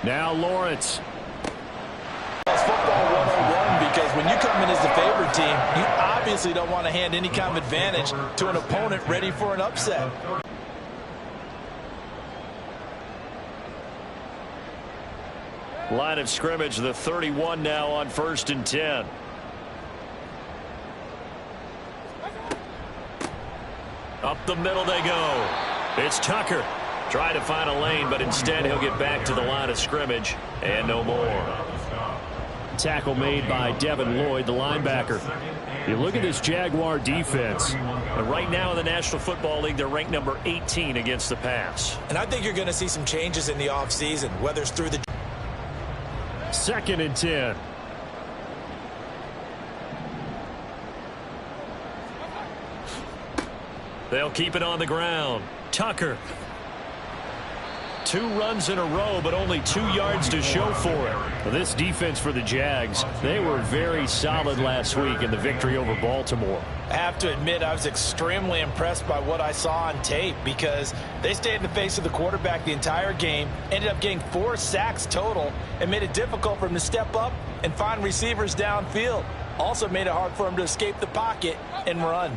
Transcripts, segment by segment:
Now Lawrence. It's football 101 because when you come in as the favorite team, you obviously don't want to hand any kind of advantage to an opponent ready for an upset. Line of scrimmage, the 31 now on 1st and 10. Up the middle they go. It's Tucker. Trying to find a lane, but instead he'll get back to the line of scrimmage and no more. Tackle made by Devin Lloyd, the linebacker. You look at this Jaguar defense. And right now in the National Football League, they're ranked number 18 against the pass. And I think you're going to see some changes in the offseason, whether it's through the 2nd and 10. They'll keep it on the ground. Tucker. 2 runs in a row, but only 2 yards to show for it. This defense for the Jags, they were very solid last week in the victory over Baltimore. I have to admit I was extremely impressed by what I saw on tape because they stayed in the face of the quarterback the entire game, ended up getting 4 sacks total, and made it difficult for him to step up and find receivers downfield. Also made it hard for him to escape the pocket and run.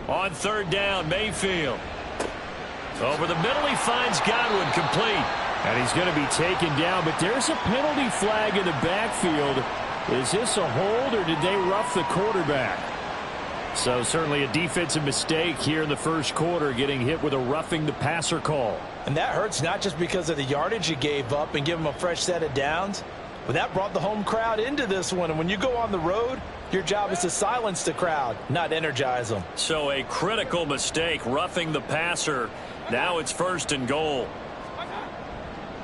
On 3rd down, Mayfield. Over the middle, he finds Godwin complete. And he's going to be taken down, but there's a penalty flag in the backfield. Is this a hold, or did they rough the quarterback? So certainly a defensive mistake here in the first quarter, getting hit with a roughing the passer call. And that hurts not just because of the yardage you gave up and give them a fresh set of downs, but that brought the home crowd into this one. And when you go on the road, your job is to silence the crowd, not energize them. So a critical mistake, roughing the passer. Now it's 1st and goal.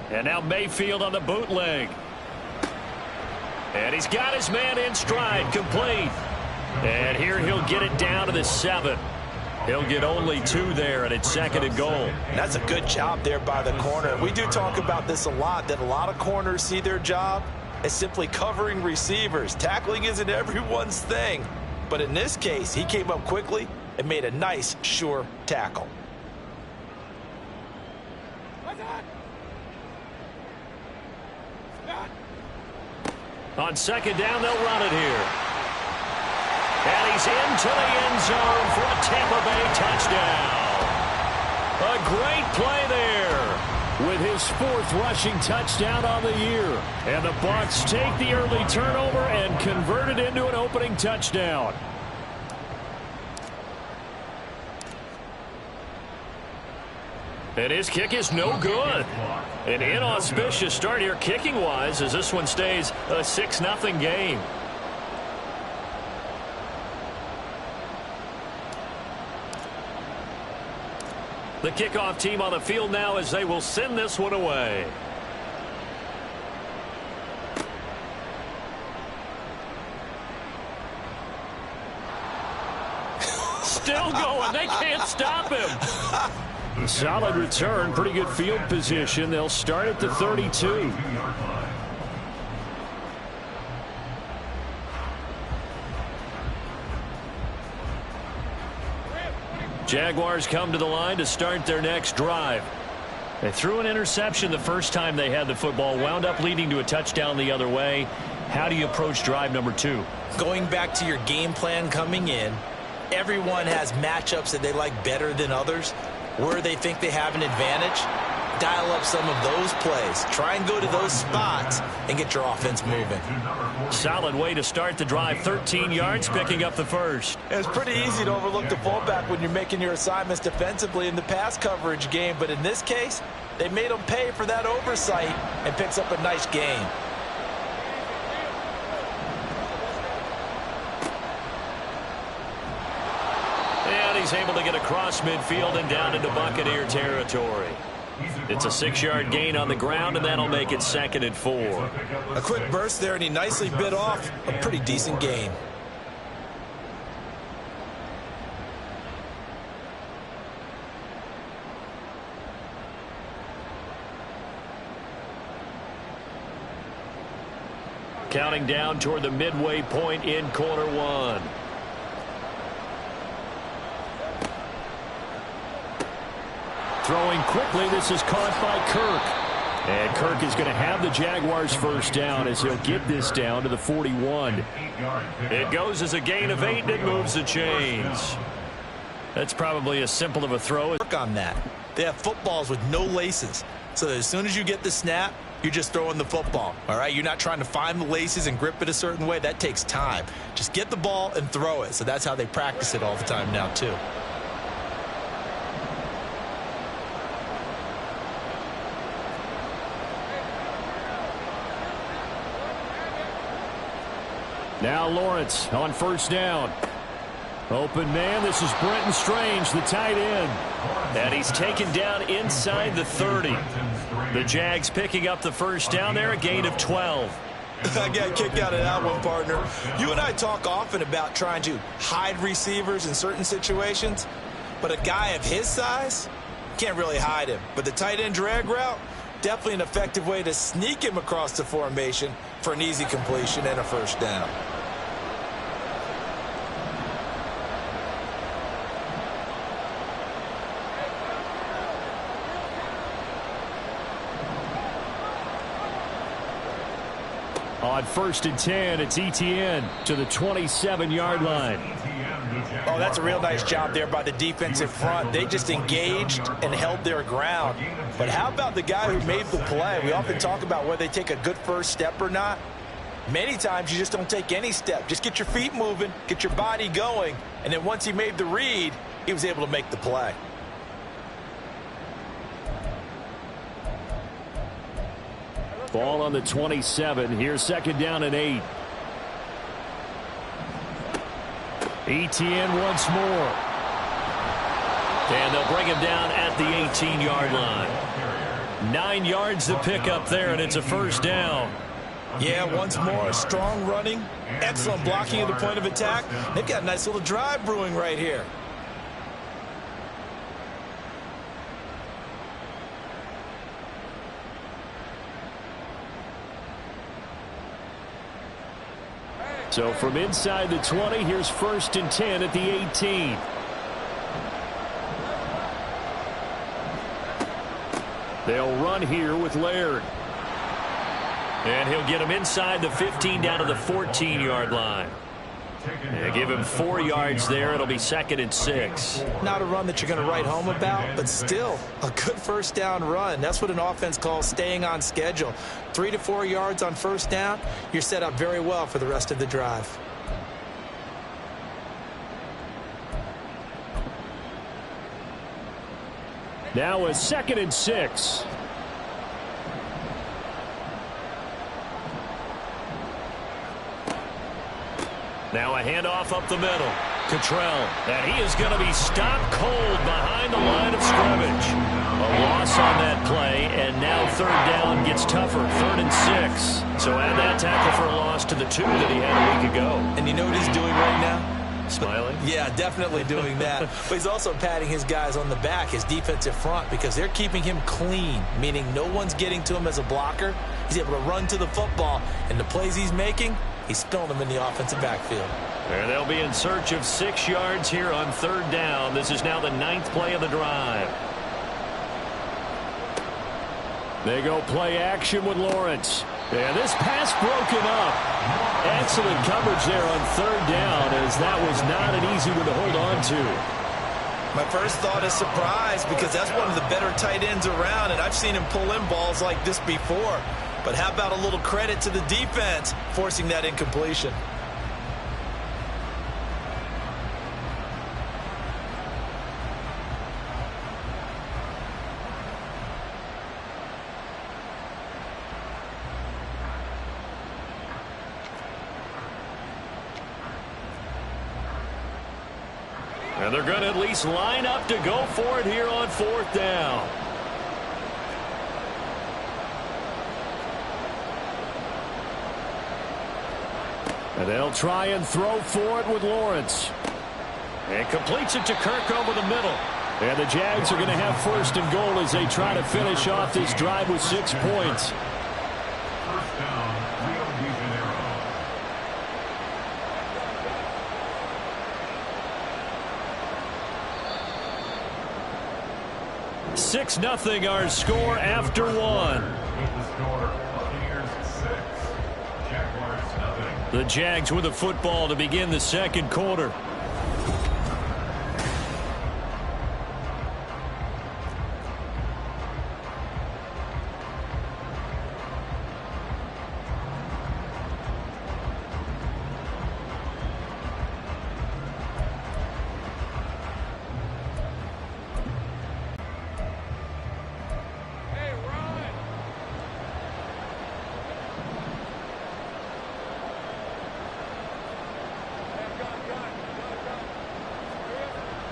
And now Mayfield on the bootleg. And he's got his man in stride, complete. And here he'll get it down to the 7. He'll get only 2 there, and it's 2nd and goal. That's a good job there by the corner. We do talk about this a lot, that a lot of corners see their job as simply covering receivers. Tackling isn't everyone's thing. But in this case, he came up quickly and made a nice, sure tackle. On 2nd down, they'll run it here. And he's into the end zone for a Tampa Bay touchdown. A great play there with his 4th rushing touchdown on the year. And the Bucs take the early turnover and convert it into an opening touchdown. And his kick is no good. An inauspicious start here kicking-wise as this one stays a 6-0 game. The kickoff team on the field now as they will send this one away. Still going. They can't stop him. Solid return. Pretty good field position. They'll start at the 32. Jaguars come to the line to start their next drive. They threw an interception the first time they had the football, wound up leading to a touchdown the other way. How do you approach drive number 2? Going back to your game plan coming in, everyone has matchups that they like better than others. Where they think they have an advantage, dial up some of those plays. Try and go to those spots and get your offense moving. Solid way to start the drive. 13 yards, picking up the first. It's pretty easy to overlook the fullback when you're making your assignments defensively in the pass coverage game. But in this case, they made them pay for that oversight and picks up a nice gain. And he's able to get across midfield and down into Buccaneer territory. It's a 6-yard gain on the ground, and that'll make it 2nd and 4. A quick burst there, and he nicely bit off a pretty decent gain. Counting down toward the midway point in quarter 1. Throwing quickly, this is caught by Kirk. And Kirk is going to have the Jaguars first down as he'll get this down to the 41. It goes as a gain of 8, and it moves the chains. That's probably as simple of a throw. Work on that. They have footballs with no laces. So as soon as you get the snap, you're just throwing the football. All right, you're not trying to find the laces and grip it a certain way. That takes time. Just get the ball and throw it. So that's how they practice it all the time now, too. Now Lawrence on first down. Open man, this is Brenton Strange, the tight end. And he's taken down inside the 30. The Jags picking up the first down there, a gain of 12. I got a kick out of that one, partner. You and I talk often about trying to hide receivers in certain situations, but a guy of his size can't really hide him. But the tight end drag route, definitely an effective way to sneak him across the formation for an easy completion and a first down. On first and 10, it's Etienne to the 27-yard line. Oh, that's a real nice job there by the defensive front. They just engaged and held their ground. But how about the guy who made the play? We often talk about whether they take a good first step or not. Many times you just don't take any step. Just get your feet moving, get your body going, and then once he made the read, he was able to make the play. Ball on the 27. Here's second down and 8. Etienne once more. And they'll bring him down at the 18-yard line. 9 yards to pick up there, and it's a first down. Yeah, once more, strong running, excellent blocking at the point of attack. They've got a nice little drive brewing right here. So from inside the 20, here's first and 10 at the 18. They'll run here with Laird. And he'll get him inside the 15 down to the 14-yard line. And give him 4 yards there. It'll be second and 6. Not a run that you're going to write home about, but still a good first down run. That's what an offense calls staying on schedule. 3 to 4 yards on first down, you're set up very well for the rest of the drive. Now a second and 6. Now a handoff up the middle. Cottrell, and he is going to be stopped cold behind the line of scrimmage. A loss on that play, and now third down gets tougher, 3rd and 6. So add that tackle for a loss to the 2 that he had a week ago. And you know what he's doing right now? Smiling? Yeah, definitely doing that. But he's also patting his guys on the back, his defensive front, because they're keeping him clean, meaning no one's getting to him as a blocker. He's able to run to the football, and the plays he's making, he's throwing them in the offensive backfield. And they'll be in search of 6 yards here on third down. This is now the 9th play of the drive. They go play action with Lawrence. And this pass broken up. Excellent coverage there on third down, as that was not an easy one to hold on to. My first thought is surprise, because that's one of the better tight ends around, and I've seen him pull in balls like this before. But how about a little credit to the defense forcing that incompletion? And they're going to at least line up to go for it here on 4th down. And they'll try and throw for it with Lawrence. And completes it to Kirk over the middle. And the Jags are going to have first and goal as they try to finish off this drive with 6 points. 6-0 our score after one. The Jags with the football to begin the second quarter.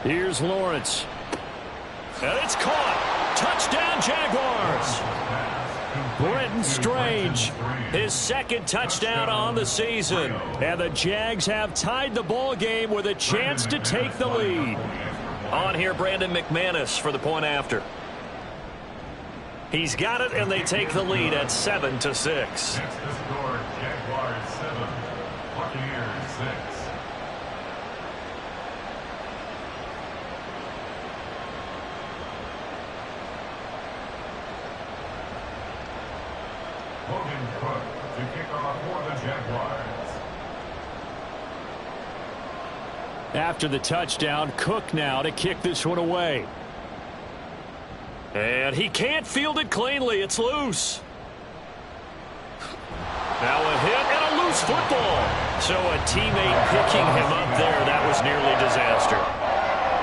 Here's Lawrence. And it's caught. Touchdown, Jaguars. Brenton Strange, his second touchdown on the season. And the Jags have tied the ball game with a chance to take the lead. On here, Brandon McManus for the point after. He's got it, and they take the lead at 7-6. Next to score, Jaguars 7, Buccaneers 6. Logan Cook to kick off for the Jaguars. After the touchdown, Cook now to kick this one away. And he can't field it cleanly. It's loose. Now a hit and a loose football. So a teammate picking him up there, that was nearly disaster.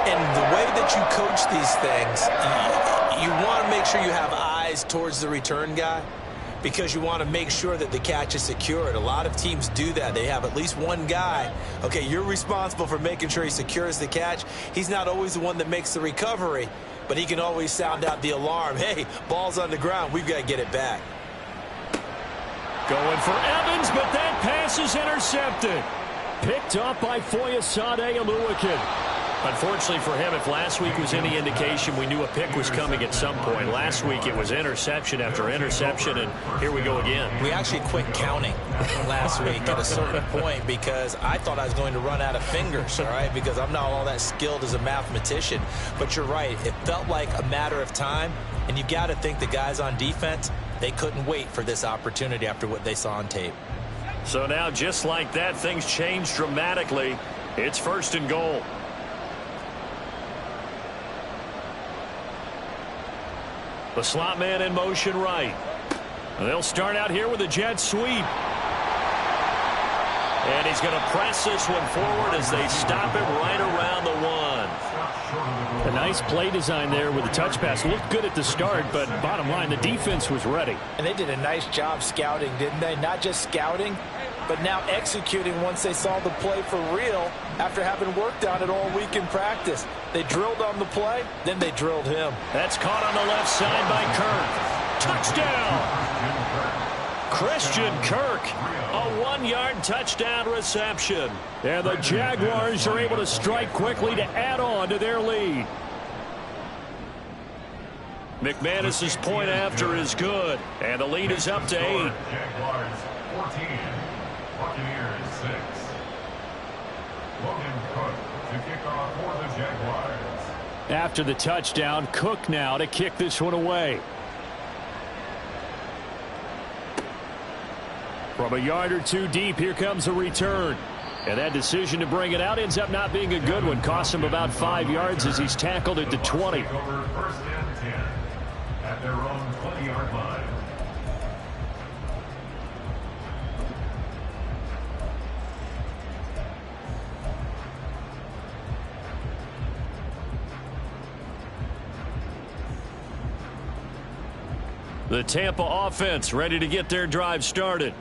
And the way that you coach these things, you want to make sure you have eyes towards the return guy, because you want to make sure that the catch is secured. A lot of teams do that. They have at least one guy. Okay, you're responsible for making sure he secures the catch. He's not always the one that makes the recovery, but he can always sound out the alarm. Hey, ball's on the ground. We've got to get it back. Going for Evans, but that pass is intercepted. Picked up by Foyesade Oluwakin. Unfortunately for him, if last week was any indication, we knew a pick was coming at some point. Last week it was interception after interception, and here we go again. We actually quit counting last week at a certain point because I thought I was going to run out of fingers, all right, because I'm not all that skilled as a mathematician. But you're right. It felt like a matter of time, and you've got to think the guys on defense, they couldn't wait for this opportunity after what they saw on tape. So now, just like that, things change dramatically. It's 1st and goal. The slot man in motion right. They'll start out here with a jet sweep. And he's going to press this one forward as they stop him right around the 1. A nice play design there with the touch pass. Looked good at the start, but bottom line, the defense was ready. And they did a nice job scouting, didn't they? Not just scouting, but now executing once they saw the play for real after having worked on it all week in practice. They drilled on the play, then they drilled him. That's caught on the left side by Kirk. Touchdown! Christian Kirk, a 1-yard touchdown reception. And the Jaguars are able to strike quickly to add on to their lead. McManus's point after is good, and the lead is up to 8. Jaguars 14, Buccaneers 6. Logan Cook to kick off for the Jaguars. After the touchdown, Cook now to kick this one away. From a yard or two deep, here comes a return. And that decision to bring it out ends up not being a good one. Costs him about 5 yards as he's tackled at the 20. Over 1st and 10 at their own 20-yard line. The Tampa offense ready to get their drive started.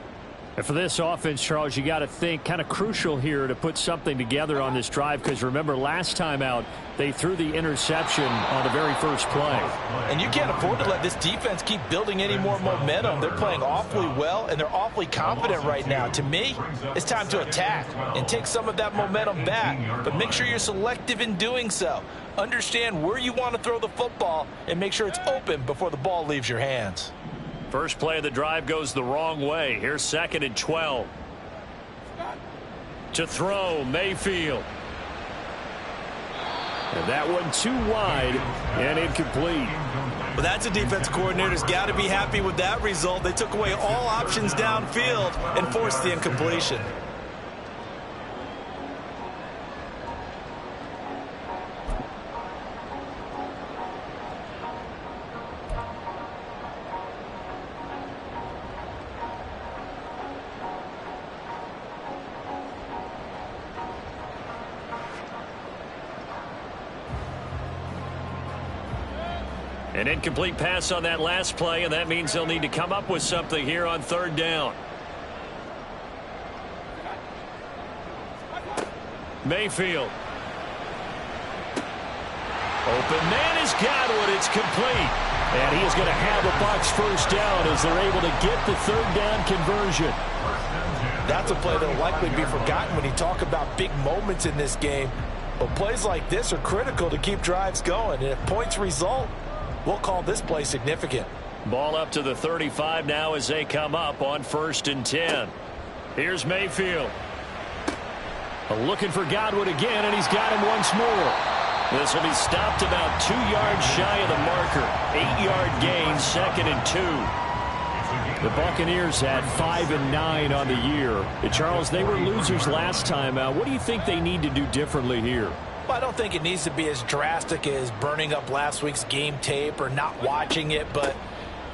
And for this offense, Charles, you got to think kind of crucial here to put something together on this drive, because remember last time out they threw the interception on the very first play. And you can't afford to let this defense keep building any more momentum. They're playing awfully well, and they're awfully confident right now. To me, it's time to attack and take some of that momentum back, but make sure you're selective in doing so. Understand where you want to throw the football and make sure it's open before the ball leaves your hands. First play of the drive goes the wrong way. Here's 2nd and 12. To throw, Mayfield. And that one too wide and incomplete. Well, that's a defense coordinator's got to be happy with that result. They took away all options downfield and forced the incompletion. An incomplete pass on that last play, and that means they'll need to come up with something here on third down. Mayfield. Open man is Godwin. It's complete. And he is going to have a Bucs first down as they're able to get the third down conversion. That's a play that will likely be forgotten when you talk about big moments in this game. But plays like this are critical to keep drives going. And if points result, we'll call this play significant. Ball up to the 35 now as they come up on 1st and 10. Here's Mayfield. Looking for Godwin again, and he's got him once more. This will be stopped about 2 yards shy of the marker. 8-yard gain, 2nd and 2. The Buccaneers had 5 and 9 on the year. Charles, they were losers last time out. What do you think they need to do differently here? Well, I don't think it needs to be as drastic as burning up last week's game tape or not watching it, but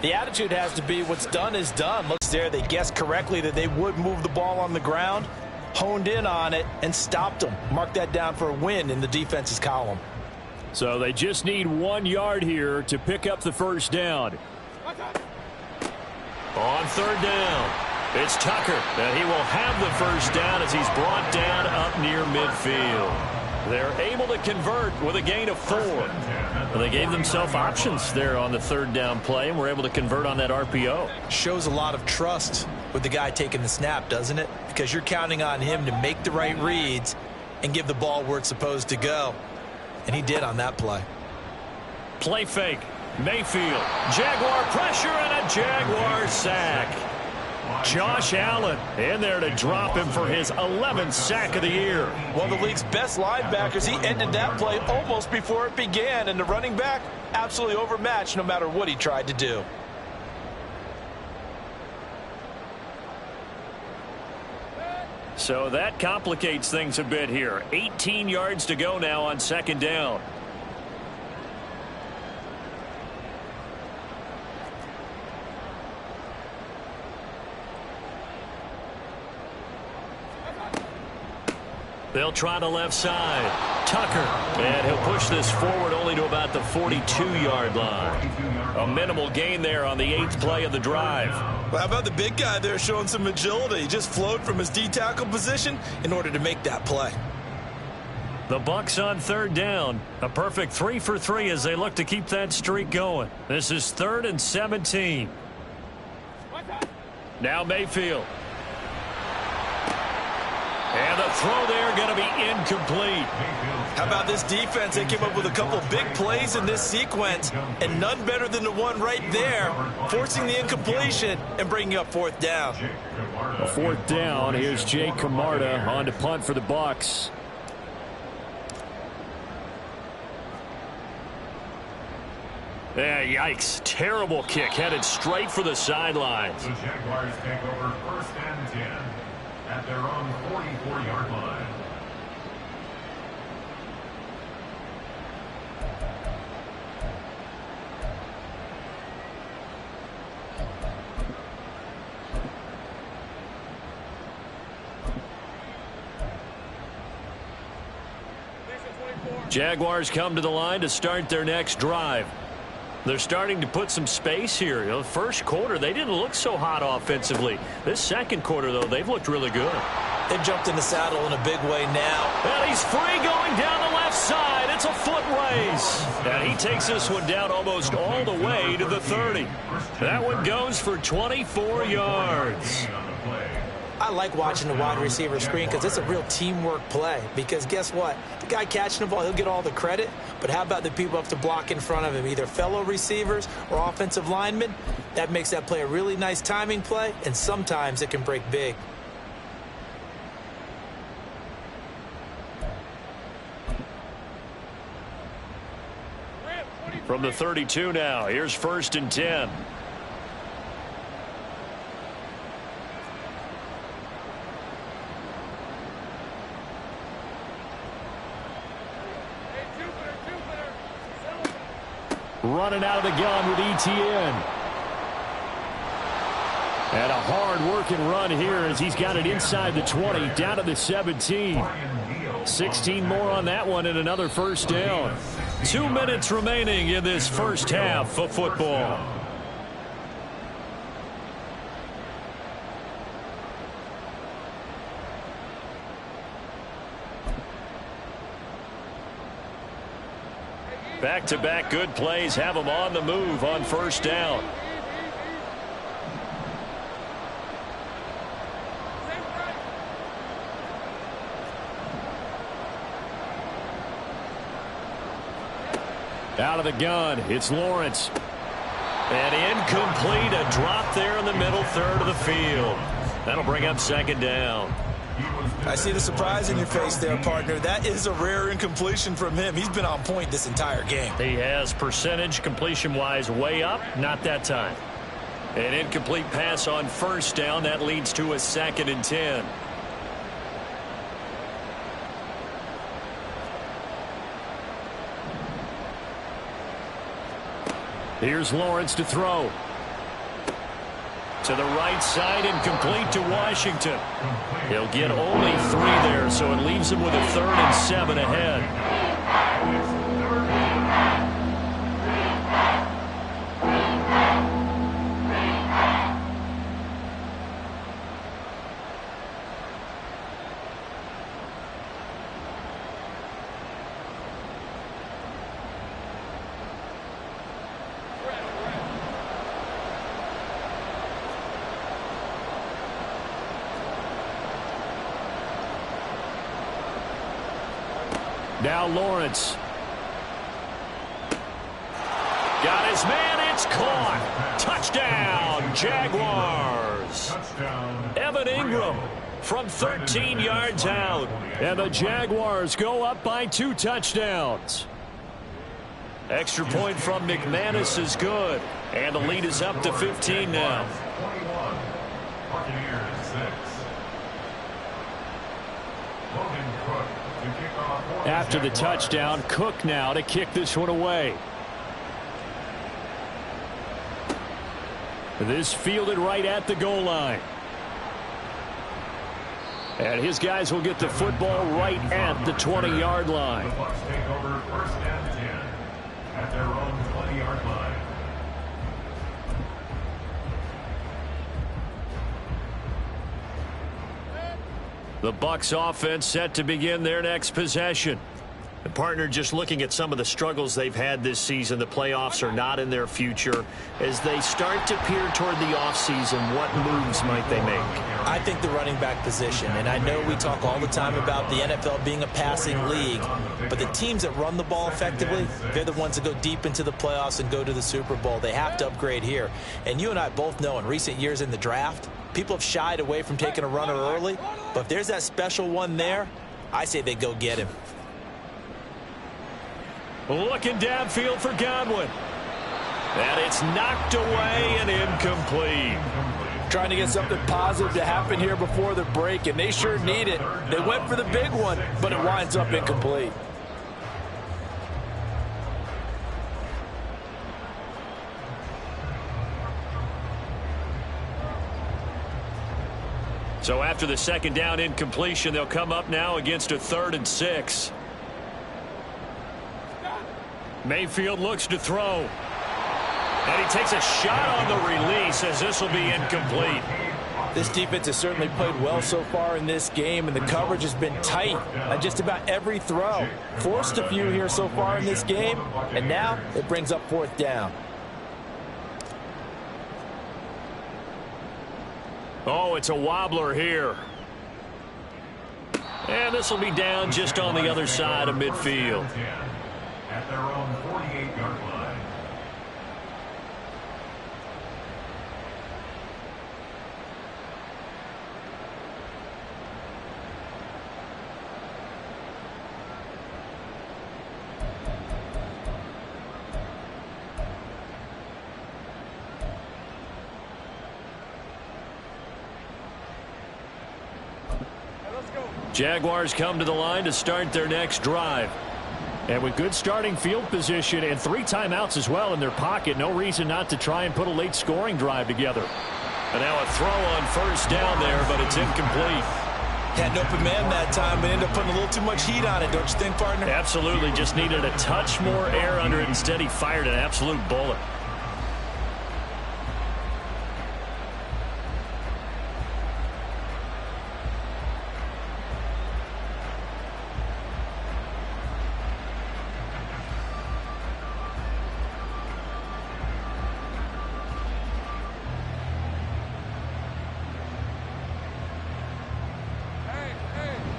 the attitude has to be what's done is done. Looks there, they guessed correctly that they would move the ball on the ground, honed in on it, and stopped them. Mark that down for a win in the defense's column. So they just need 1 yard here to pick up the first down. On third down, it's Tucker, and he will have the first down as he's brought down up near midfield. They're able to convert with a gain of 4. Well, they gave themselves options there on the third down play and were able to convert on that RPO. Shows a lot of trust with the guy taking the snap, doesn't it? Because you're counting on him to make the right reads and give the ball where it's supposed to go. And he did on that play. Play fake. Mayfield. Jaguar pressure and a Jaguar sack. Josh Allen in there to drop him for his 11th sack of the year. One of the league's best linebackers. He ended that play almost before it began, and the running back absolutely overmatched no matter what he tried to do. So that complicates things a bit here. 18 yards to go now on 2nd down. They'll try the left side. Tucker. And he'll push this forward only to about the 42-yard line. A minimal gain there on the 8th play of the drive. Well, how about the big guy there showing some agility? He just flowed from his D-tackle position in order to make that play. The Bucs on third down. A perfect 3 for 3 as they look to keep that streak going. This is 3rd and 17. Now Mayfield. And the throw there going to be incomplete. How about this defense? They came up with a couple big plays in this sequence, and none better than the one right there, forcing the incompletion and bringing up 4th down. A 4th down. Here's Jake Camarda on to punt for the Bucs. Yeah, yikes. Terrible kick headed straight for the sidelines. The Jaguars take over 1st and 10 at their own 44-yard line. Jaguars come to the line to start their next drive. They're starting to put some space here. You know, first quarter, they didn't look so hot offensively. This second quarter, though, they've looked really good. They've jumped in the saddle in a big way now. And he's free going down the left side. It's a foot race. And he takes this one down almost all the way to the 30. That one goes for 24 yards. I like watching the wide receiver screen because it's a real teamwork play. Because guess what? The guy catching the ball, he'll get all the credit. But how about the people up to block in front of him, either fellow receivers or offensive linemen? That makes that play a really nice timing play, and sometimes it can break big. From the 32 now, here's 1st and 10. Running out of the gun with ETN. And a hard-working run here as he's got it inside the 20, down to the 17. 16 more on that one and another 1st down. 2 minutes remaining in this first half of football. Back-to-back good plays have them on the move on 1st down. Out of the gun, it's Lawrence. And incomplete, a drop there in the middle third of the field. That'll bring up 2nd down. I see the surprise in your face there, partner. That is a rare incompletion from him. He's been on point this entire game. He has percentage completion-wise way up, not that time. An incomplete pass on 1st down. That leads to a 2nd and 10. Here's Lawrence to throw. To the right side, incomplete to Washington. He'll get only 3 there, so it leaves him with a 3rd and 7 ahead. Now Lawrence. Got his man, it's caught. Touchdown, Jaguars. Evan Ingram from 13 yards out. And the Jaguars go up by 2 touchdowns. Extra point from McManus is good. And the lead is up to 15 now. After the touchdown, Cook now to kick this one away. This fielded right at the goal line. And his guys will get the football right at the 20-yard line. The Bucs take over 1st and 10 at their own 20-yard line. The Bucs offense set to begin their next possession. The partner, just looking at some of the struggles they've had this season, the playoffs are not in their future. As they start to peer toward the offseason, what moves might they make? I think the running back position, and I know we talk all the time about the NFL being a passing league, but the teams that run the ball effectively, they're the ones that go deep into the playoffs and go to the Super Bowl. They have to upgrade here. And you and I both know in recent years in the draft, people have shied away from taking a runner early, but if there's that special one there, I say they go get him. Looking downfield for Godwin. And it's knocked away and incomplete. Trying to get something positive to happen here before the break, and they sure need it. They went for the big one, but it winds up incomplete. So after the 2nd down incompletion, they'll come up now against a 3rd and 6. Mayfield looks to throw. And he takes a shot on the release as this will be incomplete. This defense has certainly played well so far in this game, and the coverage has been tight on just about every throw. Forced a few here so far in this game, and now it brings up 4th down. Oh, it's a wobbler here. And this will be down just on the other side of midfield. At their own 48-yard line. Jaguars come to the line to start their next drive. And with good starting field position and 3 timeouts as well in their pocket, no reason not to try and put a late scoring drive together. And now a throw on first down there, but it's incomplete. Had an open man that time, but ended up putting a little too much heat on it, don't you think, partner? Absolutely. Just needed a touch more air under it. Instead, he fired an absolute bullet.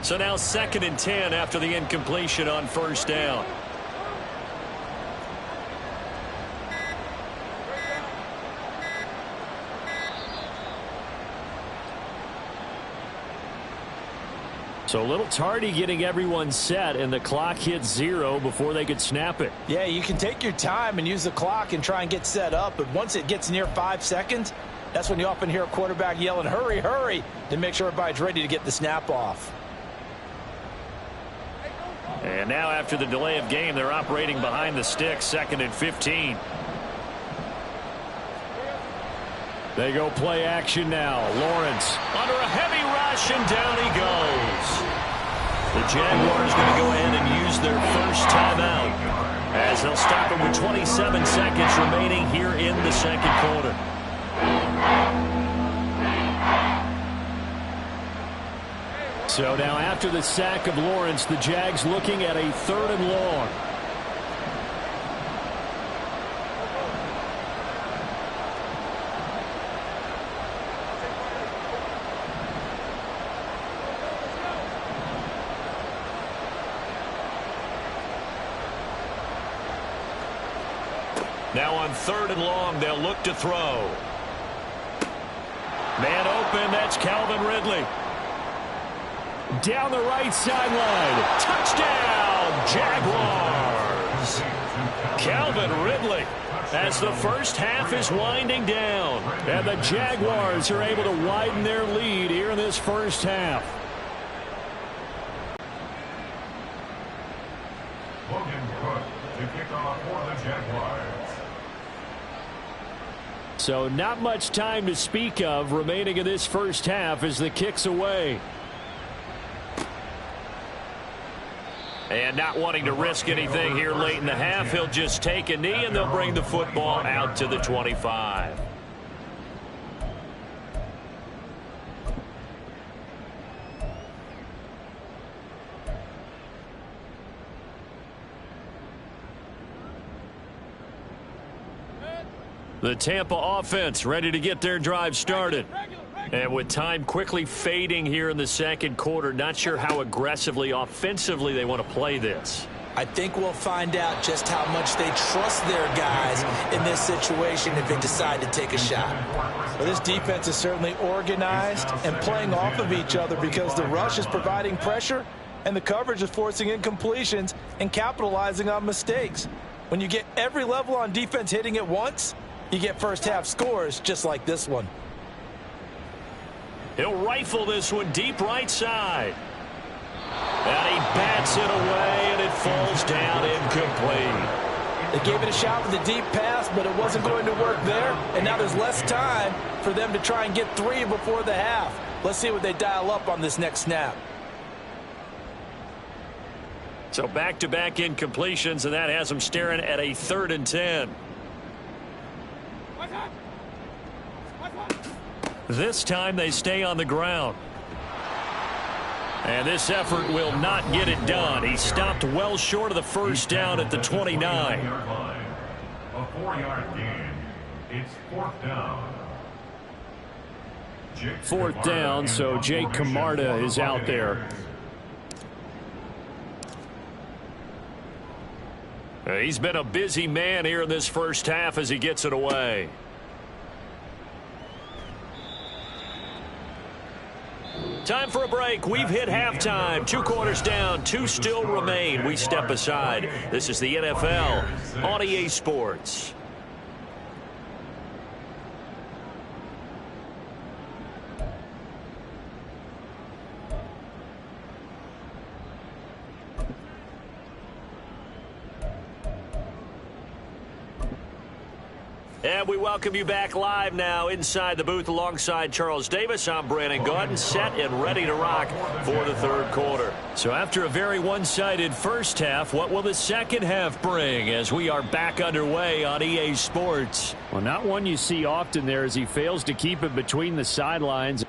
So now 2nd and 10 after the incompletion on first down. So a little tardy getting everyone set, and the clock hits 0 before they could snap it. Yeah, you can take your time and use the clock and try and get set up, but once it gets near 5 seconds, that's when you often hear a quarterback yelling, hurry, hurry, to make sure everybody's ready to get the snap off. And now after the delay of game, they're operating behind the sticks, 2nd and 15. They go play action now. Lawrence under a heavy rush, and down he goes. The Jaguars going to go ahead and use their first timeout as they'll stop it with 27 seconds remaining here in the 2nd quarter. So now after the sack of Lawrence, the Jags looking at a 3rd and long. Now on 3rd and long, they'll look to throw. Man open, that's Calvin Ridley. Down the right sideline. Touchdown, Jaguars. Calvin Ridley as the first half is winding down. And the Jaguars are able to widen their lead here in this first half. Logan Cook to kick off for the Jaguars. So not much time to speak of remaining in this first half as the kick's away. And not wanting to risk anything here late in the half, he'll just take a knee and they'll bring the football out to the 25. The Tampa offense ready to get their drive started. And with time quickly fading here in the 2nd quarter, not sure how aggressively, offensively they want to play this. I think we'll find out just how much they trust their guys in this situation if they decide to take a shot. Well, this defense is certainly organized and playing off of each other because the rush is providing pressure and the coverage is forcing incompletions and capitalizing on mistakes. When you get every level on defense hitting at once, you get first half scores just like this one. He'll rifle this one deep right side. And he bats it away, and it falls down incomplete. They gave it a shot with a deep pass, but it wasn't going to work there. And now there's less time for them to try and get 3 before the half. Let's see what they dial up on this next snap. So back-to-back incompletions, and that has them staring at a 3rd and 10. This time they stay on the ground. And this effort will not get it done. He stopped well short of the first down at the 29. A 4-yard gain. It's 4th down. 4th down, so Jake Camarda is out there. He's been a busy man here in this first half as he gets it away. Time for a break. We've hit halftime. 2 quarters down. 2 still remain. We step aside. This is the NFL on EA Sports. And we welcome you back live now inside the booth alongside Charles Davis. I'm Brandon Gaudin, set and ready to rock for the third quarter. So after a very one-sided first half, what will the second half bring as we are back underway on EA Sports? Well, not one you see often there as he fails to keep it between the sidelines.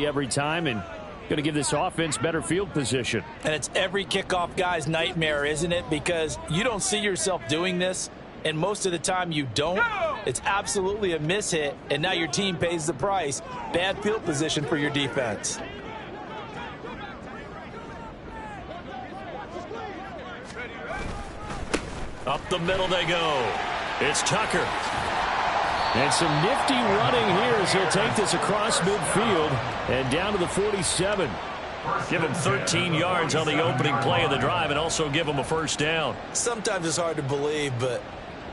Every time and going to give this offense better field position. And it's every kickoff guy's nightmare, isn't it? Because you don't see yourself doing this, and most of the time you don't. It's absolutely a miss hit, and now your team pays the price. Bad field position for your defense. Up the middle they go. It's Tucker. And some nifty running here as he'll take this across midfield and down to the 47. Give him 13 yards on the opening play of the drive and also give him a first down. Sometimes it's hard to believe, but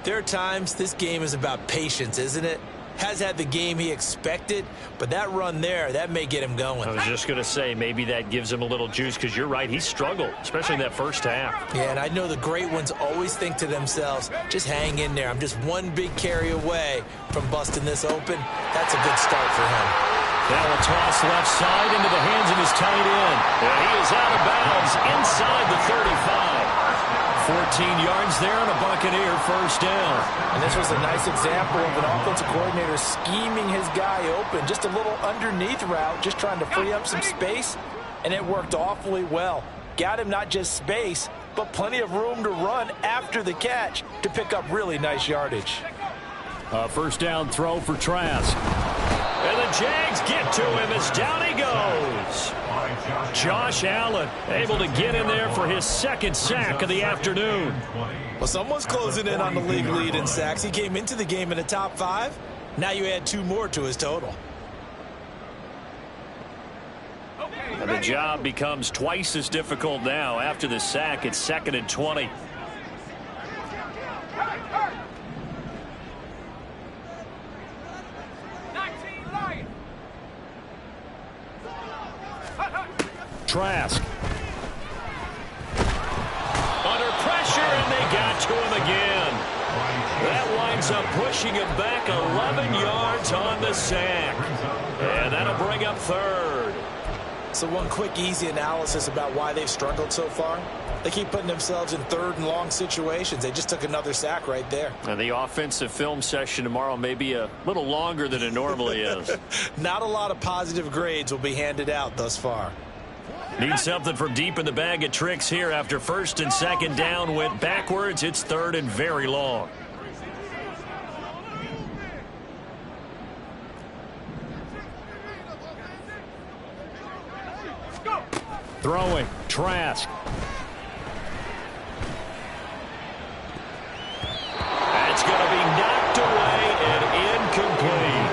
there are times this game is about patience, isn't it? Has had the game he expected, but that run there, that may get him going. I was just going to say, maybe that gives him a little juice because you're right, he struggled, especially in that first half. Yeah, and I know the great ones always think to themselves, just hang in there. I'm just one big carry away from busting this open. That's a good start for him. Now a toss left side into the hands of his tight end. And he is out of bounds inside the 35. 14 yards there and a Buccaneer first down. And this was a nice example of an offensive coordinator scheming his guy open. Just a little underneath route, just trying to free up some space, and it worked awfully well. Got him not just space, but plenty of room to run after the catch to pick up really nice yardage. First down throw for Trask. And the Jags get to him as down he goes. Josh Allen able to get in there for his second sack of the afternoon. Well, someone's closing in on the league lead in sacks. He came into the game in the top 5. Now you add 2 more to his total. And the job becomes twice as difficult now after the sack. It's 2nd and 20. Trask. Under pressure, and they got to him again. That winds up pushing him back 11 yards on the sack. And that'll bring up 3rd. So one quick, easy analysis about why they've struggled so far. They keep putting themselves in 3rd and long situations. They just took another sack right there. And the offensive film session tomorrow may be a little longer than it normally is. Not a lot of positive grades will be handed out thus far. Need something from deep in the bag of tricks here after 1st and 2nd down went backwards. It's 3rd and very long. Throwing. Trask. That's going to be knocked away and incomplete.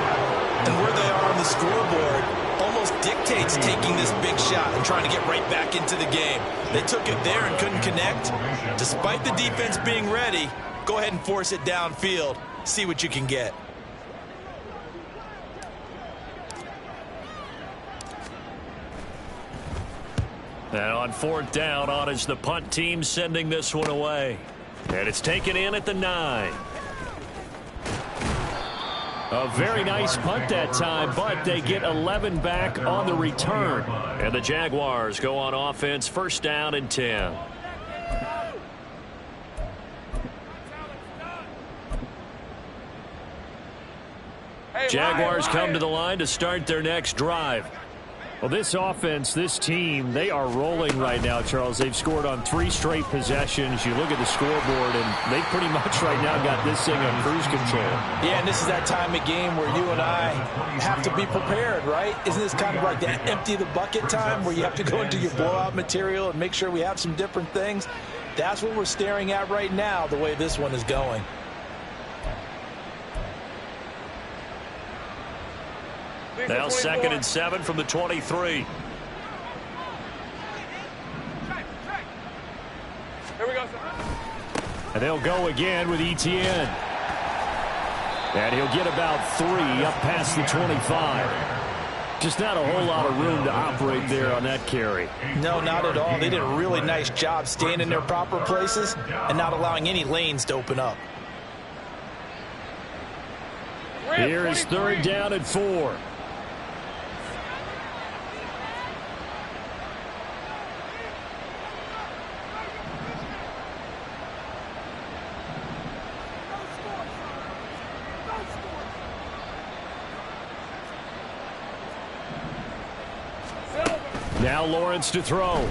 And where they are on the scoreboard almost dictates taking this big shot and trying to get right back into the game. They took it there and couldn't connect. Despite the defense being ready, go ahead and force it downfield. See what you can get. And on 4th down, on is the punt team sending this one away. And it's taken in at the 9. A very nice punt that time, but they get 11 back on the return. And the Jaguars go on offense, 1st down and 10. Jaguars come to the line to start their next drive. Well, this offense, this team, they are rolling right now, Charles. They've scored on 3 straight possessions. You look at the scoreboard, and they pretty much right now got this thing on cruise control. Yeah, and this is that time of game where you and I have to be prepared, right? Isn't this kind of like the empty the bucket time where you have to go into your blowout material and make sure we have some different things? That's what we're staring at right now, the way this one is going. Now 2nd and 7 from the 23. Here we go, sir. And they'll go again with Etienne. And he'll get about 3 up past the 25. Just not a whole lot of room to operate there on that carry. No, not at all. They did a really nice job staying in their proper places and not allowing any lanes to open up. Here is 3rd down and 4. Now Lawrence to throw.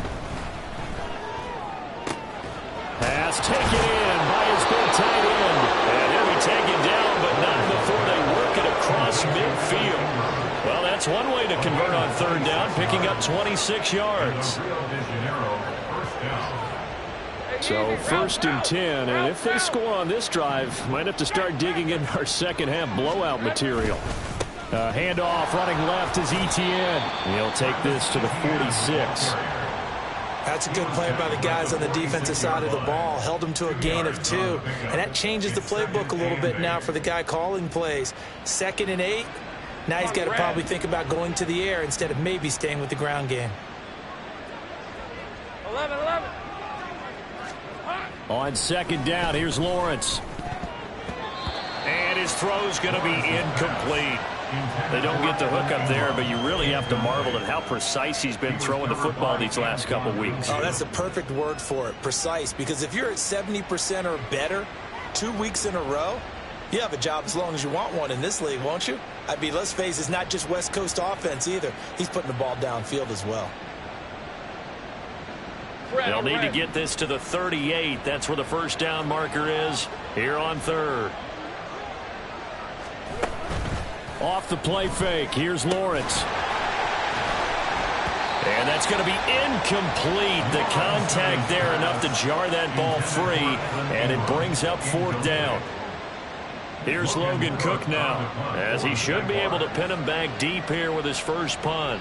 Pass taken in by his big tight end. And he'll be taken down, but not before they work it across midfield. Well, that's one way to convert on 3rd down, picking up 26 yards. So 1st and 10, and if they score on this drive, might have to start digging in our second half blowout material. Handoff running left is Etienne. He'll take this to the 46. That's a good play by the guys on the defensive side of the ball. Held them to a gain of 2. And that changes the playbook a little bit now for the guy calling plays. 2nd and 8. Now he's got to probably think about going to the air instead of maybe staying with the ground game. 11. On 2nd down, here's Lawrence. And his throw's going to be incomplete. They don't get the hook up there, but you really have to marvel at how precise he's been throwing the football these last couple weeks. Oh, that's the perfect word for it, precise, because if you're at 70% or better 2 weeks in a row, you have a job as long as you want one in this league, won't you? I mean, let's face it, it's not just West Coast offense either. He's putting the ball downfield as well. They'll need to get this to the 38. That's where the 1st down marker is here on 3rd. Off the play fake. Here's Lawrence. And that's going to be incomplete. The contact there enough to jar that ball free. And it brings up 4th down. Here's Logan Cook now, as he should be able to pin him back deep here with his first punt.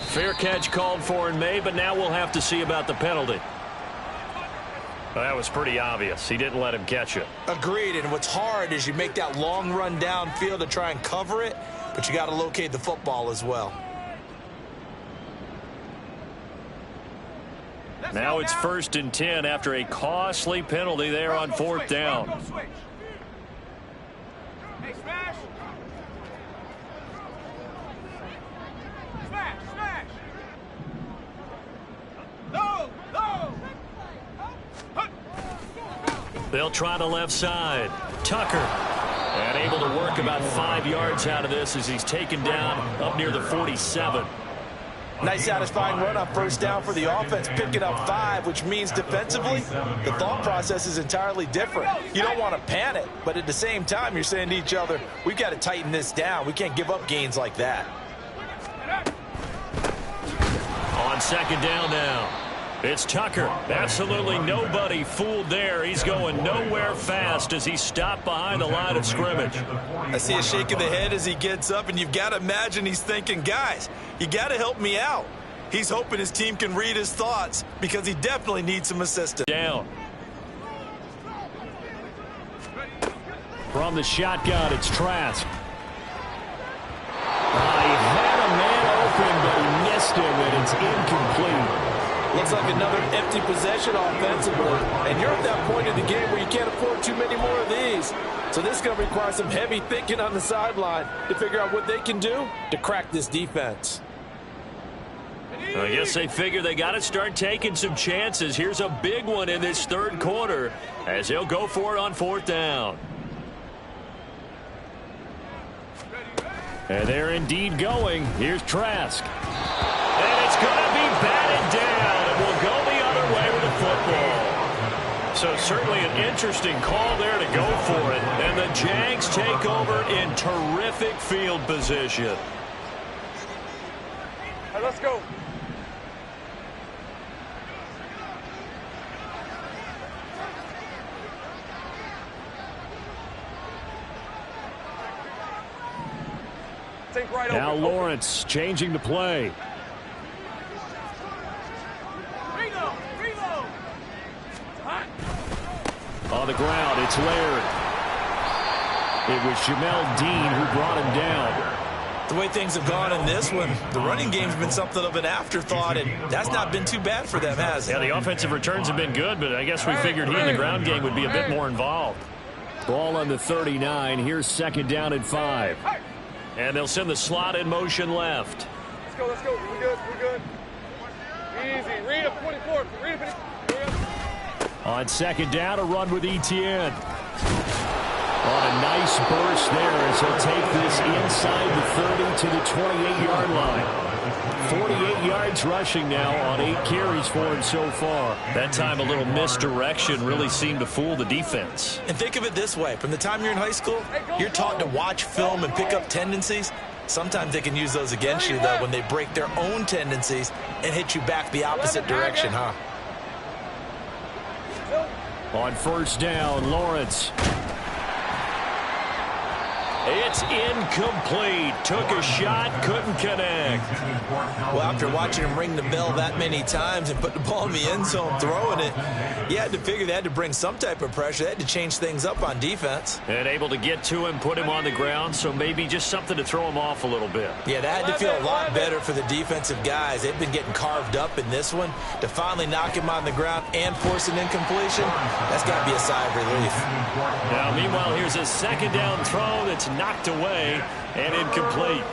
Fair catch called for in May, but now we'll have to see about the penalty. Well, that was pretty obvious. He didn't let him catch it. Agreed, and what's hard is you make that long run downfield to try and cover it, but you got to locate the football as well. Now it's 1st and 10 after a costly penalty there on 4th down. Hey, smash! Smash! No! They'll try the left side. Tucker. And able to work about 5 yards out of this as he's taken down up near the 47. Nice satisfying run on 1st down for the offense, picking up 5, which means defensively, the thought process is entirely different. You don't want to panic, but at the same time, you're saying to each other, we've got to tighten this down. We can't give up gains like that. On 2nd down now. It's Tucker. Absolutely nobody fooled there. He's going nowhere fast as he's stopped behind the line of scrimmage. I see a shake of the head as he gets up, and you've got to imagine he's thinking, guys, you got to help me out. He's hoping his team can read his thoughts because he definitely needs some assistance. Down. From the shotgun, it's Trask. He had a man open, but he missed him, and it's incomplete. Looks like another empty possession offensively. And you're at that point in the game where you can't afford too many more of these. So this is going to require some heavy thinking on the sideline to figure out what they can do to crack this defense. I guess they figure they got to start taking some chances. Here's a big one in this 3rd quarter as he'll go for it on 4th down. And they're indeed going. Here's Trask. And it's going to be batted down. And we'll go the other way with the football. So certainly an interesting call there to go for it. And the Jags take over in terrific field position. Hey, let's go. Think right Now open. Lawrence changing the play. On the ground, it's Laird. It was Jamel Dean who brought him down. The way things have gone in this one, the running game's been something of an afterthought, and that's not been too bad for them, has it? Yeah, the offensive returns have been good, but I guess we figured he in the ground game would be a bit more involved. Ball on the 39. Here's second down and 5. And they'll send the slot in motion left. Let's go, let's go. We're good, we're good. Easy. Read up 24. Read up. On second down, a run with Etienne. On a nice burst there as he'll take this inside the 30 to the 28-yard line. 48 yards rushing now on 8 carries for him so far. That time a little misdirection really seemed to fool the defense. And think of it this way. From the time you're in high school, you're taught to watch film and pick up tendencies. Sometimes they can use those against you, though, when they break their own tendencies and hit you back the opposite direction, huh? On first down, Lawrence. It's incomplete. Took a shot, couldn't connect. Well, after watching him ring the bell that many times and put the ball in the end zone throwing it, you had to figure they had to bring some type of pressure. They had to change things up on defense. And able to get to him, put him on the ground, so maybe just something to throw him off a little bit. Yeah, that had to feel a lot better for the defensive guys. They've been getting carved up in this one. To finally knock him on the ground and force an incompletion, that's got to be a sigh of relief. Now, meanwhile, here's a second down throw that's knocked away and incomplete.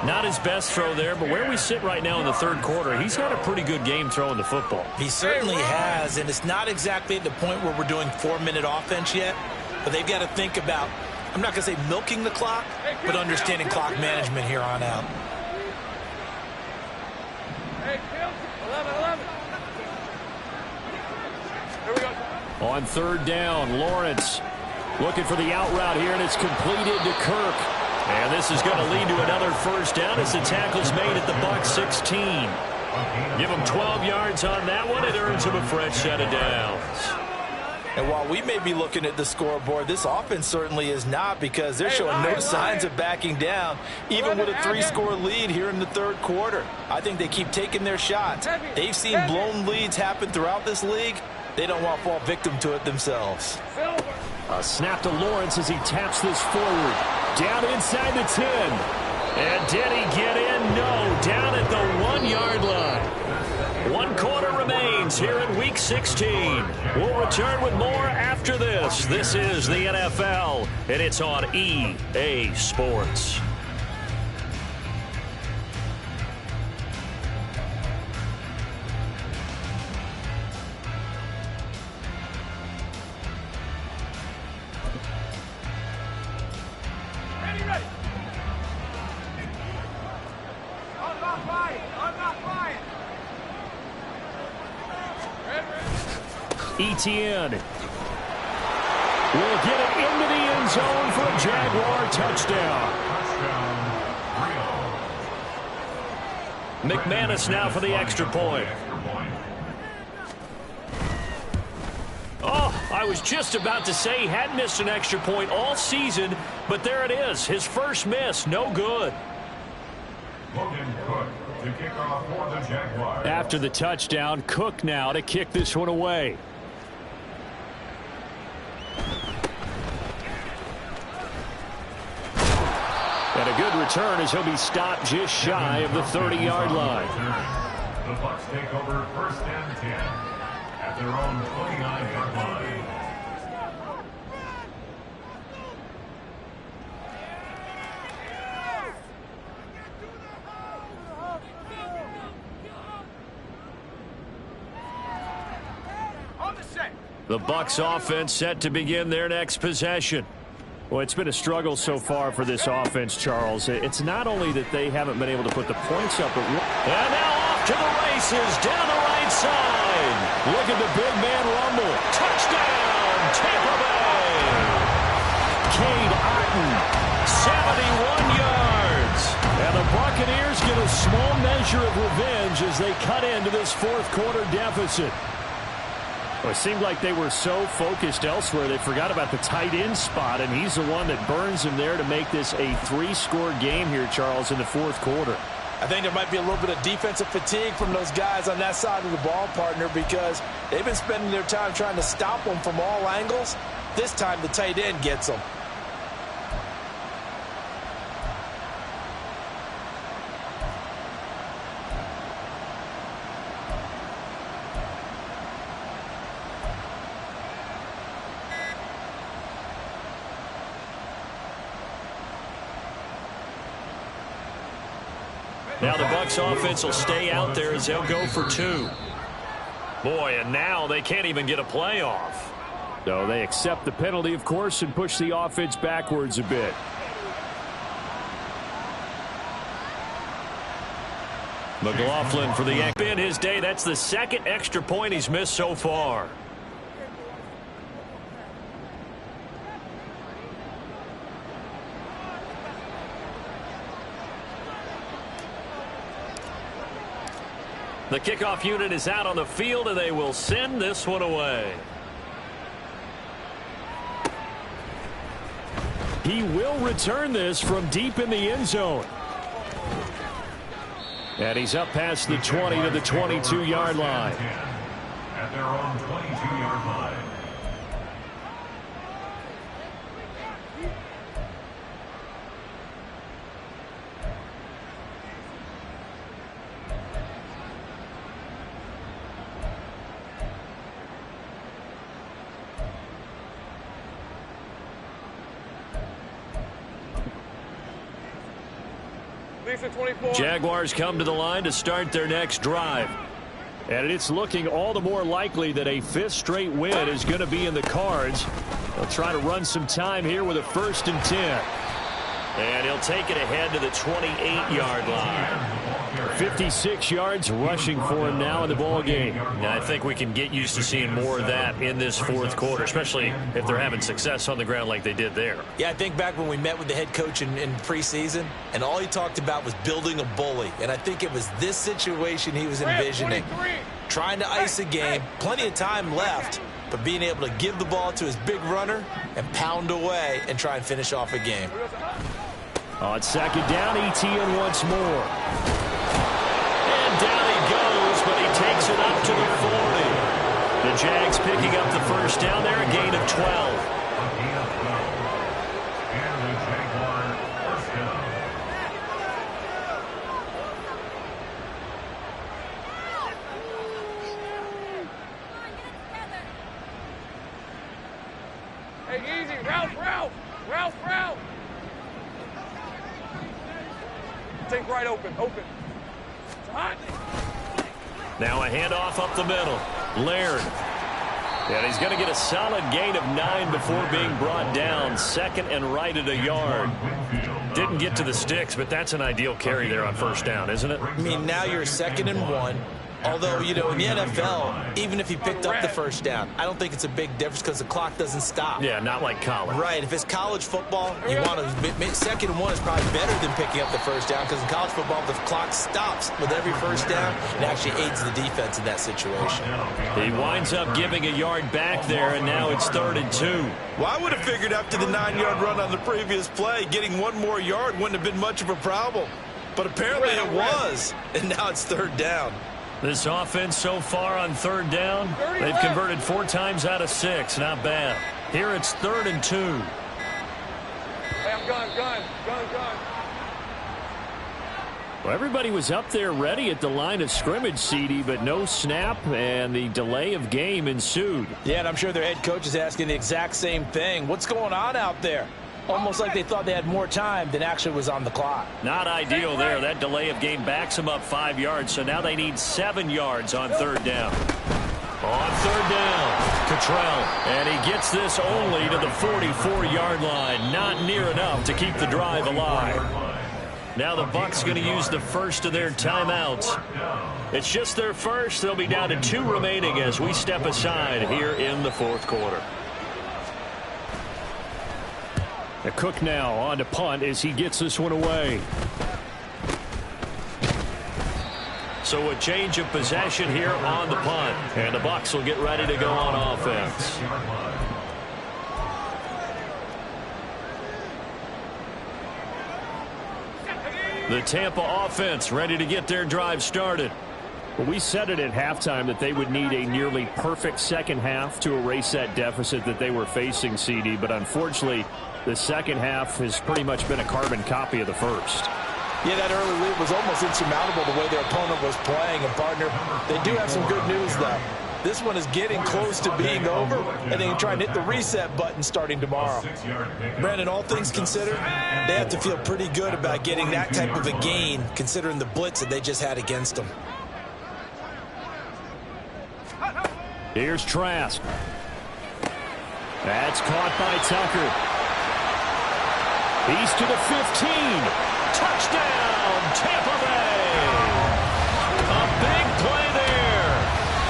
Not his best throw there, but where we sit right now in the third quarter, he's had a pretty good game throwing the football. He certainly has, and it's not exactly at the point where we're doing 4-minute offense yet, but they've got to think about, I'm not going to say milking the clock, but understanding clock management here on out. Hey, 11. Here we go. On third down, Lawrence looking for the out route here, and it's completed to Kirk. And this is going to lead to another first down as the tackle's made at the Bucs 16. Give him 12 yards on that one. It earns him a fresh set of downs. And while we may be looking at the scoreboard, this offense certainly is not, because they're showing no signs of backing down, even with a 3-score lead here in the third quarter. I think they keep taking their shots. They've seen blown leads happen throughout this league. They don't want to fall victim to it themselves. A snap to Lawrence as he taps this forward. Down inside the 10. And did he get in? No. Down at the 1-yard line. 1 quarter remains here in Week 16. We'll return with more after this. This is the NFL, and it's on EA Sports. Etienne will get it into the end zone for a Jaguar touchdown. McManus now for the extra point. Oh, I was just about to say he hadn't missed an extra point all season, but there it is. His first miss, no good. Logan Cook to kick off for the Jaguars. After the touchdown, Cook now to kick this one away. And a good return as he'll be stopped just shy of the 30-yard line. The Bucs take over first and 10 at their own 29-yard line. The Bucs offense set to begin their next possession. Well, it's been a struggle so far for this offense, Charles. It's not only that they haven't been able to put the points up, but and now off to the races down the right side. Look at the big man rumble. Touchdown, Tampa Bay. Cade Otton, 71 yards. And the Buccaneers get a small measure of revenge as they cut into this fourth quarter deficit. Well, it seemed like they were so focused elsewhere they forgot about the tight end spot, and he's the one that burns him there to make this a 3-score game here, Charles, in the fourth quarter. I think there might be a little bit of defensive fatigue from those guys on that side of the ball, partner, because they've been spending their time trying to stop them from all angles. This time the tight end gets them. Now the Bucs offense will stay out there as they'll go for 2. Boy, and now they can't even get a play off. So they accept the penalty, of course, and push the offense backwards a bit. McLaughlin for the Yankees. In his day, that's the second extra point he's missed so far. The kickoff unit is out on the field, and they will send this one away. He will return this from deep in the end zone. And he's up past the 20 to the 22-yard line. At their own 22-yard line. Jaguars come to the line to start their next drive. And it's looking all the more likely that a 5th straight win is going to be in the cards. They'll try to run some time here with a 1st and 10. And he'll take it ahead to the 28-yard line. 56 yards rushing for him now in the ball game. Now, I think we can get used to seeing more of that in this 4th quarter, especially if they're having success on the ground like they did there. Yeah, I think back when we met with the head coach in preseason, and all he talked about was building a bully. And I think it was this situation he was envisioning. Trying to ice a game, plenty of time left, but being able to give the ball to his big runner and pound away and try and finish off a game. On 2nd down, ETN once more. And down he goes, but he takes it up to the 40. The Jags picking up the 1st down there, a gain of 12. And the Jaguars 1st down. Hey, easy. Ralph. Take right open. It's hot. Now a handoff up the middle. Laird. And he's going to get a solid gain of 9 before being brought down. 2nd and right at a yard. Didn't get to the sticks, but that's an ideal carry there on 1st down, isn't it? I mean, now you're 2nd and 1. Although, you know, in the NFL, even if he picked up the 1st down, I don't think it's a big difference because the clock doesn't stop. Yeah, not like college. Right. If it's college football, you want to 2nd and 1 is probably better than picking up the 1st down because in college football, the clock stops with every 1st down. It actually aids the defense in that situation. He winds up giving a yard back there, and now it's 3rd and 2. Well, I would have figured after the 9-yard run on the previous play, getting 1 more yard wouldn't have been much of a problem. But apparently it was, and now it's 3rd down. This offense so far on 3rd down, they've converted 4 times out of 6. Not bad. Here it's 3rd and 2. Hey, I'm gun. Well, everybody was up there ready at the line of scrimmage, CD, but no snap, and the delay of game ensued. Yeah, and I'm sure their head coach is asking the exact same thing. What's going on out there? Almost like they thought they had more time than actually was on the clock. Not ideal there. That delay of game backs them up 5 yards, so now they need 7 yards on 3rd down. On 3rd down, Cottrell, and he gets this only to the 44-yard line. Not near enough to keep the drive alive. Now the Bucs going to use the 1st of their timeouts. It's just their 1st. They'll be down to 2 remaining as we step aside here in the 4th quarter. Cook now on to punt as he gets this one away. So a change of possession here on the punt. And the Bucs will get ready to go on offense. The Tampa offense ready to get their drive started. Well, we said it at halftime that they would need a nearly perfect second half to erase that deficit that they were facing, CD. But unfortunately, the second half has pretty much been a carbon copy of the first. Yeah, that early lead was almost insurmountable the way their opponent was playing. And, partner, they do have some good news, though. This one is getting close to being over, and they can try and hit the reset button starting tomorrow. Brandon, all things considered, they have to feel pretty good about getting that type of a gain, considering the blitz that they just had against them. Here's Trask. That's caught by Tucker. He's to the 15. Touchdown, Tampa Bay. A big play there.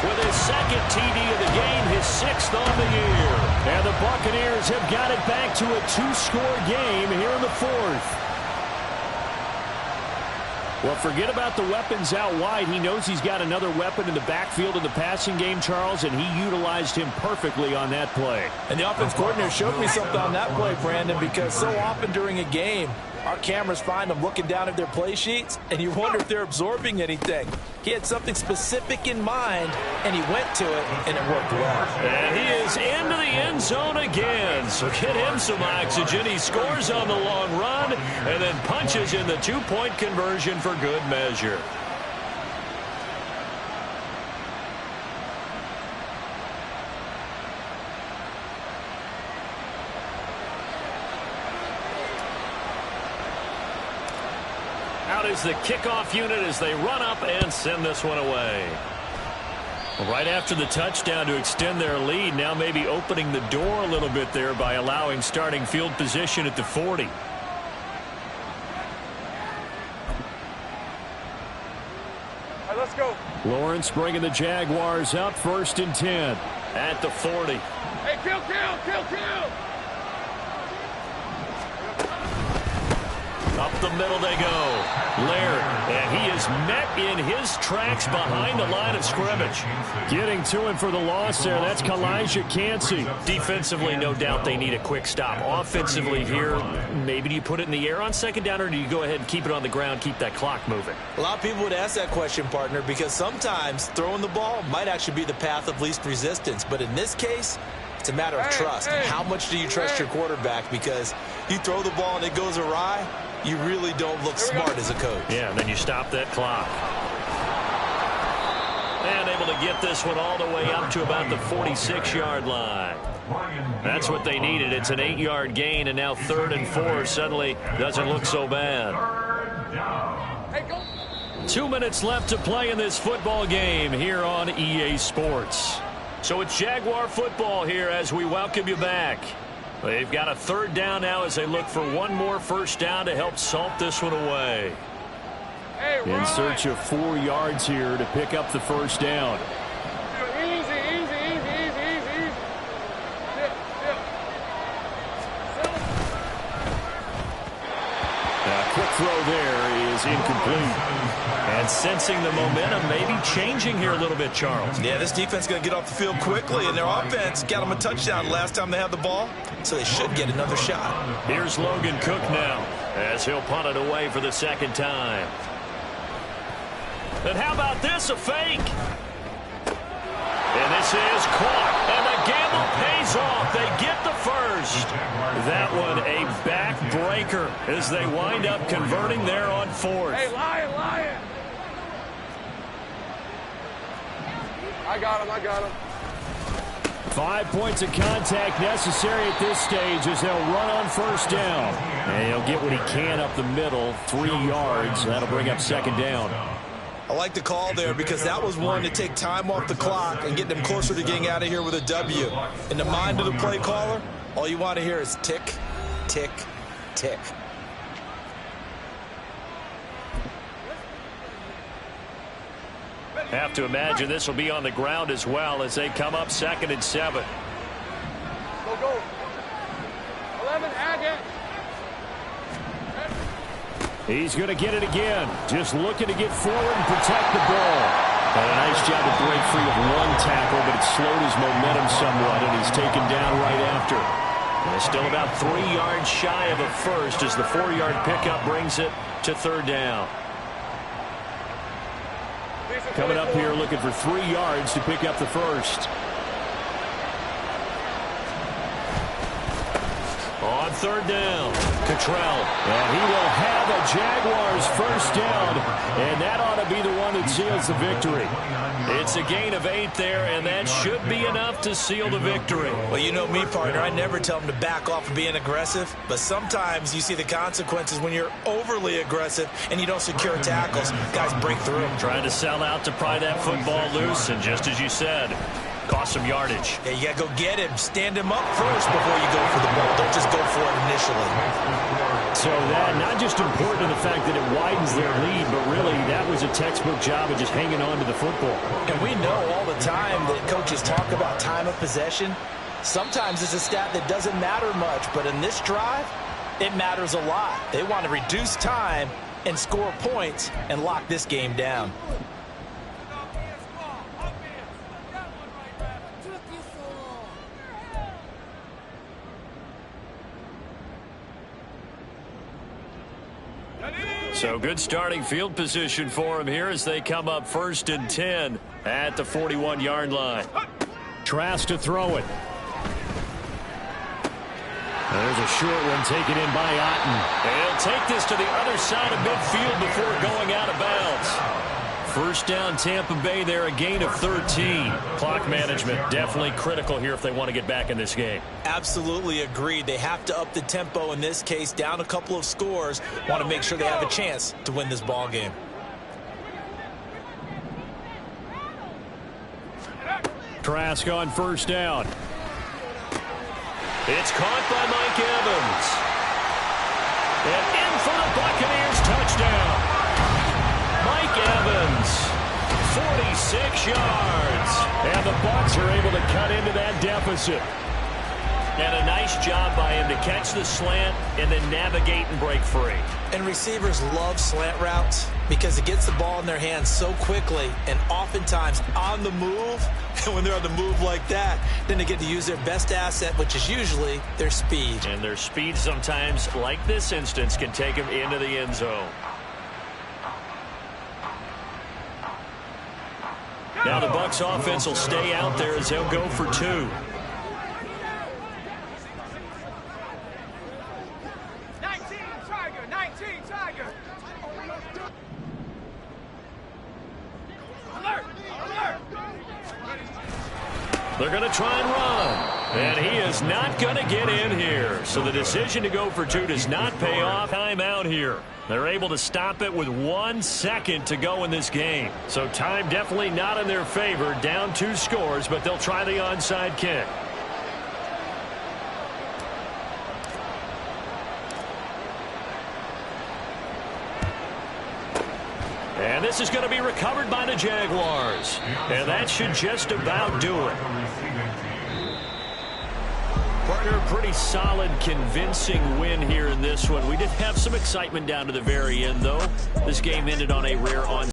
With his second TD of the game, his 6th on the year. And the Buccaneers have got it back to a 2-score game here in the 4th. Well, forget about the weapons out wide. He knows he's got another weapon in the backfield in the passing game, Charles, and he utilized him perfectly on that play. And the offense coordinator showed me something on that play, Brandon, because so often during a game, our cameras find them looking down at their play sheets, and you wonder if they're absorbing anything. He had something specific in mind, and he went to it, and it worked well. And he is into the end zone again. So get him some oxygen. He scores on the long run and then punches in the 2-point conversion for good measure. Out is the kickoff unit as they run up and send this one away. Right after the touchdown to extend their lead, now maybe opening the door a little bit there by allowing starting field position at the 40. All right, let's go. Lawrence bringing the Jaguars up, 1st and 10. At the 40. Hey, kill. Up the middle they go. Laird, and he is met in his tracks behind the line of scrimmage. Getting to him for the loss there, that's Kalijah Cansey. Defensively, no doubt they need a quick stop. Offensively here, maybe do you put it in the air on second down, or do you go ahead and keep it on the ground, keep that clock moving? A lot of people would ask that question, partner, because sometimes throwing the ball might actually be the path of least resistance. But in this case, it's a matter of trust. How much do you trust your quarterback? Because you throw the ball and it goes awry, you really don't look smart as a coach. Yeah, and then you stop that clock. And able to get this one all the way up to about the 46-yard line. That's what they needed. It's an 8-yard gain, and now 3rd and 4 suddenly doesn't look so bad. 2 minutes left to play in this football game here on EA Sports. So it's Jaguar football here as we welcome you back. They've got a 3rd down now as they look for one more 1st down to help salt this one away. In search of 4 yards here to pick up the 1st down. Easy. A quick throw there is incomplete. And sensing the momentum maybe changing here a little bit, Charles. Yeah, this defense is going to get off the field quickly, and their offense got them a touchdown last time they had the ball, so they should get another shot. Here's Logan Cook now as he'll punt it away for the 2nd time. And how about this, a fake? And this is caught, and the gamble pays off. They get the 1st. That one a backbreaker as they wind up converting there on 4th. Hey, Lion. I got him. 5 points of contact necessary at this stage as they'll run on 1st down. And he'll get what he can up the middle, 3 yards. That'll bring up 2nd down. I like the call there because that was one to take time off the clock and get them closer to getting out of here with a W. In the mind of the play caller, all you want to hear is tick, tick, tick. Have to imagine this will be on the ground as well as they come up 2nd and 7. Go. 11, Agate. He's going to get it again. Just looking to get forward and protect the ball. And a nice job to break free of one tackle, but it slowed his momentum somewhat, and he's taken down right after. Well, still about 3 yards shy of a first as the 4-yard pickup brings it to third down. Coming up here looking for 3 yards to pick up the first. On third down, Cottrell. And he will have a Jaguars first down, and that ought to be the one that seals the victory. It's a gain of 8 there, and that should be enough to seal the victory. Well, you know me, partner. I never tell them to back off of being aggressive, but sometimes you see the consequences when you're overly aggressive and you don't secure tackles. Guys break through. Trying to sell out to pry that football loose, and just as you said, cost some yardage. Yeah, you got to go get him. Stand him up first before you go for the ball. Don't just go for it initially. So that not just important to the fact that it widens their lead, but really that was a textbook job of just hanging on to the football. And we know all the time that coaches talk about time of possession. Sometimes it's a stat that doesn't matter much, but in this drive, it matters a lot. They want to reduce time and score points and lock this game down. So good starting field position for him here as they come up 1st and 10 at the 41-yard line. Trask to throw it. There's a short one taken in by Otten. And he'll take this to the other side of midfield before going out of bounds. First down, Tampa Bay there, a gain of 13. Clock management definitely critical here if they want to get back in this game. Absolutely agreed. They have to up the tempo in this case, down a couple of scores. Want to make sure they have a chance to win this ball game. Trask on first down. It's caught by Mike Evans. And in for the Buccaneers, touchdown. Mike Evans, 46 yards. And the Bucs are able to cut into that deficit. And a nice job by him to catch the slant and then navigate and break free. And receivers love slant routes because it gets the ball in their hands so quickly and oftentimes on the move. And when they're on the move like that, then they get to use their best asset, which is usually their speed. And their speed sometimes, like this instance, can take them into the end zone. Now the Bucs offense will stay out there as they'll go for 2. 19, Tiger. Alert! They're going to try and run. And he is not going to get in here. So the decision to go for 2 does not pay off. Time out here. They're able to stop it with 1 second to go in this game. So time definitely not in their favor. Down 2 scores, but they'll try the onside kick. And this is going to be recovered by the Jaguars. And that should just about do it. Partner, pretty solid, convincing win here in this one. We did have some excitement down to the very end, though. This game ended on a rare on